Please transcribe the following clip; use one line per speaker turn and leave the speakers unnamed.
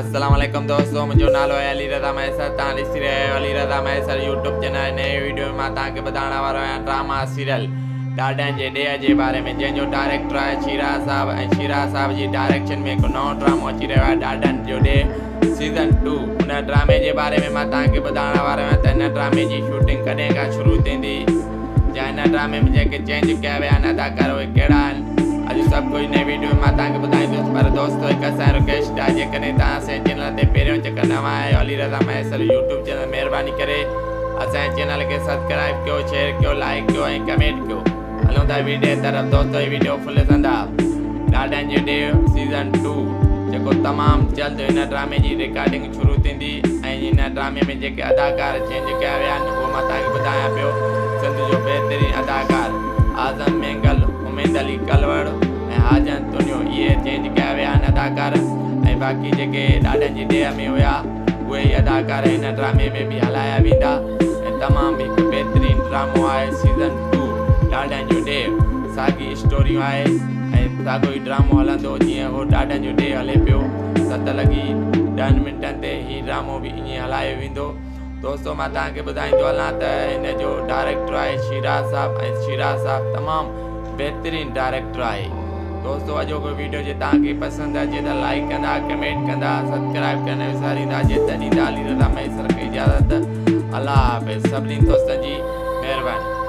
अस्सलाम वालेकुम दोस्तों, मुंहिंजो नालो आहे अली रज़ा मैसर। तव्हां ॾिसी रहिया आहियो अली रज़ा मैसर यूट्यूब चैनल। नए वीडियो में मां तव्हांखे ॿुधाइण वारो आहियां ड्रामा सीरियल ॾाॾनि जे ॾेह जे बारे में, जंहिंजो डायरेक्टर आहे शिराज साहब। ऐं शिराज साहब जी डायरेक्शन में हिकु नओं ड्रामो अची रहियो आहे ॾाॾनि जो ॾेह सीज़न 2। उन ड्रामे जे बारे में मां तव्हांखे ॿुधाइण वारो आहियां त हिन ड्रामे जी शूटिंग कॾहिं खां शुरू थींदी, या हिन ड्रामे में जेके चेंज कया विया आहिनि अदाकार उहे कहिड़ा आहिनि, अॼु सभु कुझु नई वीडियो में मां तव्हांखे ॿुधाईंदुसि। पर दोस्तों, हिकु असांजो रिक्वेस्ट आहे, जेकॾहिं तव्हां असांजे चैनल ते पहिरियों चकर नवां आहियो अली रज़ा मैसर यूट्यूब चैनल, महिरबानी करे असांजे चैनल खे सब्सक्राइब कयो, शेयर कयो, लाइक कयो ऐं कमेंट कयो। हलूं था वीडियो तरफ़। दोस्तों, हीअ वीडियो फुल ॾिसंदा ॾाॾनि जो ॾेह सीज़न 2, जेको तमामु जल्द हिन ड्रामे जी रिकॉर्डिंग शुरू थींदी। ऐं हिन ड्रामे में जेके अदाकार चेंज कया विया आहिनि उहो मां तव्हांखे ॿुधायां पियो। सिंध जो बहितरीनु अदाकार आज़म मेंगल, उमेद अली कलवड़ ऐं हाजन तुनियो, इहे चेंज कया विया आहिनि अदाकार। ऐं बाक़ी जेके ॾाॾनि जी ॾेह में हुया उहे ई अदाकार हिन ड्रामे में बि हलाया वेंदा। ऐं तमामु हिकु बहितरीनु ड्रामो आहे सीज़न 2 ॾाॾनि जो ॾेह। साॻी स्टोरियूं आहे ऐं साॻियो ई ड्रामो हलंदो जीअं उहो ॾाॾनि जो ॾेह हले पियो। 7:10 मिंटनि ते हीउ ड्रामो बि ईअं हलायो वेंदो। दोस्तों, मां तव्हांखे ॿुधाईंदो हलां त हिन जो डायरेक्टर आहे शिराज साहब। ऐं शिराज साहब तमामु बहितरीनु डायरेक्टर आहे। दोस्तों, अॼोको वीडियो जे तव्हांखे पसंदि अचे त लाइक कंदा, कमेंट कंदा, सब्सक्राइब करणु विसारींदा। जेतिरी ॾींदा अली रज़ा मैसर खे इजाज़त। अल्लाह हाफ़िज़। सभिनी दोस्तनि जी महिरबानी।